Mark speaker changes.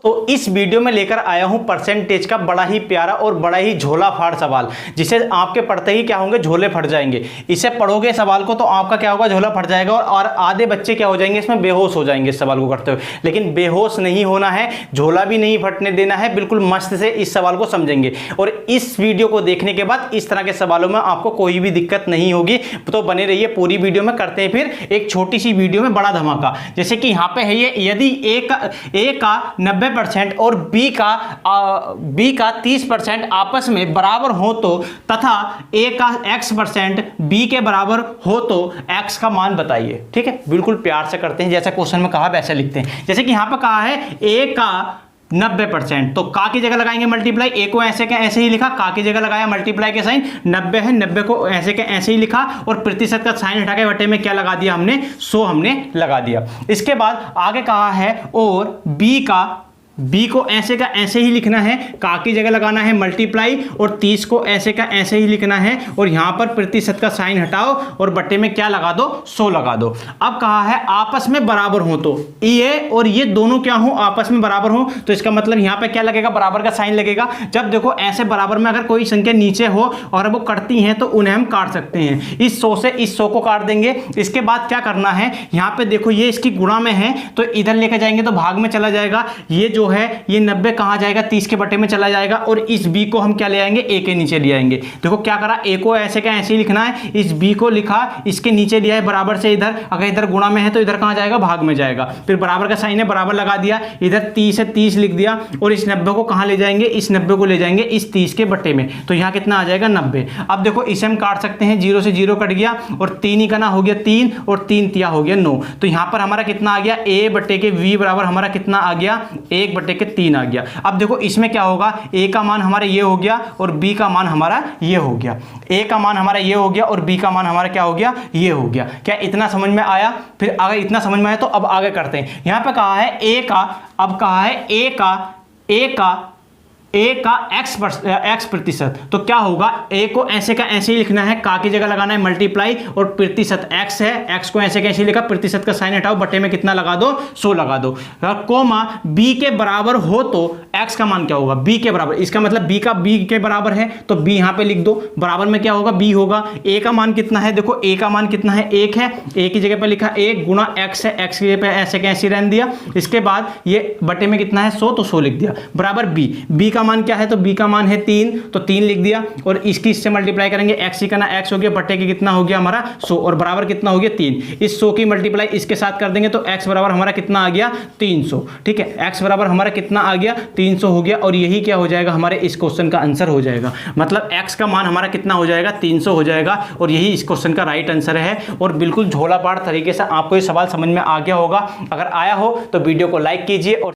Speaker 1: तो इस वीडियो में लेकर आया हूं परसेंटेज का बड़ा ही प्यारा और बड़ा ही झोला फाड़ सवाल, जिसे आपके पढ़ते ही क्या होंगे, झोले फट जाएंगे। इसे पढ़ोगे सवाल को तो आपका क्या होगा, झोला फट जाएगा और आधे बच्चे क्या हो जाएंगे, इसमें बेहोश हो जाएंगे इस सवाल को करते हुए। लेकिन बेहोश नहीं होना है, झोला भी नहीं फटने देना है, बिल्कुल मस्त से इस सवाल को समझेंगे। और इस वीडियो को देखने के बाद इस तरह के सवालों में आपको कोई भी दिक्कत नहीं होगी। तो बने रहिए, पूरी वीडियो में करते हैं फिर एक छोटी सी वीडियो में बड़ा धमाका। जैसे कि यहाँ पे है ये, यदि ए का 90% और बी का 30% आपस में बराबर हो तो, तथा ए का x% बी के बराबर हो तो x का मान बताइए। ठीक है, बिल्कुल प्यार से करते हैं, जैसा क्वेश्चन में कहा वैसे लिखते हैं। जैसे कि यहां पर कहा है ए का 90%, तो का की जगह लगाएंगे मल्टीप्लाई, ए को ऐसे के ऐसे ही लिखा, का की जगह लगाया मल्टीप्लाई के साइन, 90 है, 90 को ऐसे के ऐसे ही लिखा और प्रतिशत का साइन हटा के बटे में क्या लगा दिया हमने, 100 हमने लगा दिया। इसके बाद आगे कहा है और बी को ऐसे का ऐसे ही लिखना है, का की जगह लगाना है मल्टीप्लाई और 30 को ऐसे का ऐसे ही लिखना है और यहां पर प्रतिशत का साइन हटाओ और बट्टे में क्या लगा दो, 100 लगा दो। अब कहा है आपस में बराबर हो तो, ये और ये दोनों क्या हो, आपस में बराबर हो, तो इसका मतलब यहां पे क्या लगेगा, बराबर का साइन लगेगा। जब देखो ऐसे बराबर में अगर कोई संख्या नीचे हो और वो कटती हैं तो उन्हें हम काट सकते हैं। इस 100 से इस 100 को काट देंगे। इसके बाद क्या करना है, यहां पे देखो ये इसकी गुणा में है तो इधर लेकर जाएंगे तो भाग में चला जाएगा। ये जो है ये 90 कहां जाएगा, 30 के बटे में चला जाएगा और इस b को हम क्या ले आएंगे, a के नीचे ले आएंगे। देखो क्या करा, a को ऐसे का ऐसे ही लिखना है, इस b को लिखा, इसके नीचे लिया है बराबर से इधर, अगर इधर गुणा में है तो इधर कहां जाएगा, भाग में जाएगा। फिर बराबर का साइन है, बराबर लगा दिया, इधर 30 है 30 लिख दिया और इस 90 को कहां ले जाएंगे, इस 90 को ले जाएंगे इस 30 के बटे में, तो यहां कितना आ जाएगा 90। अब देखो इसे हम काट सकते हैं, 0 से 0 कट गया और 3 ही का ना हो गया 3 और 3 तिया हो गया 9। तो यहां पर हमारा कितना आ गया, a बटे के v बराबर हमारा कितना आ गया, 1 बटे के 3 आ गया। अब देखो इसमें क्या होगा, a का मान हमारा ये हो गया और b का मान हमारा ये हो गया, a का मान हमारा ये हो गया और b का मान हमारा क्या हो गया, ये हो गया। क्या इतना समझ में आया? फिर अगर इतना समझ में आया तो अब आगे करते हैं। यहां पे कहा है a का, अब कहा है a का x प्रतिशत, तो क्या होगा, a को ऐसे का ऐसे ही लिखना है, का की जगह लगाना है मल्टीप्लाई और प्रतिशत x है, x को ऐसे का ऐसे लिखा, प्रतिशत का साइन हटाओ, बटे में कितना लगा दो, 100 लगा दो। कोमा b के बराबर हो तो x का मान क्या होगा, b के बराबर, इसका मतलब b के बराबर है तो b यहां पे लिख दो, बराबर में क्या होगा, b होगा। a का मान कितना है, देखो a का मान कितना है, 1 है, a की जगह पे लिखा 1 गुना x है, x की जगह पे ऐसे का ऐसे रहने दिया। इसके बाद ये बटे में कितना है, 100, तो 100 लिख दिया, बराबर b का मान क्या है, तो b का मान है 3, तो 3 लिख दिया और इसकी इससे मल्टीप्लाई करेंगे, x ही का ना x हो गया, बट्टे के कितना हो गया हमारा 100 और बराबर कितना हो गया 3। इस 100 की मल्टीप्लाई इसके साथ कर देंगे तो x बराबर हमारा कितना आ गया, 300। ठीक है, x बराबर हमारा कितना आ गया, 300 हो गया और यही क्या हो जाएगा, हमारे इस क्वेश्चन का आंसर हो जाएगा। मतलब x का मान हमारा कितना हो जाएगा, 300 हो जाएगा और यही इस क्वेश्चन का राइट आंसर है। और बिल्कुल झोलापाड़ तरीके से आपको ये सवाल समझ में आ गया होगा। अगर आया हो तो वीडियो को लाइक कीजिए और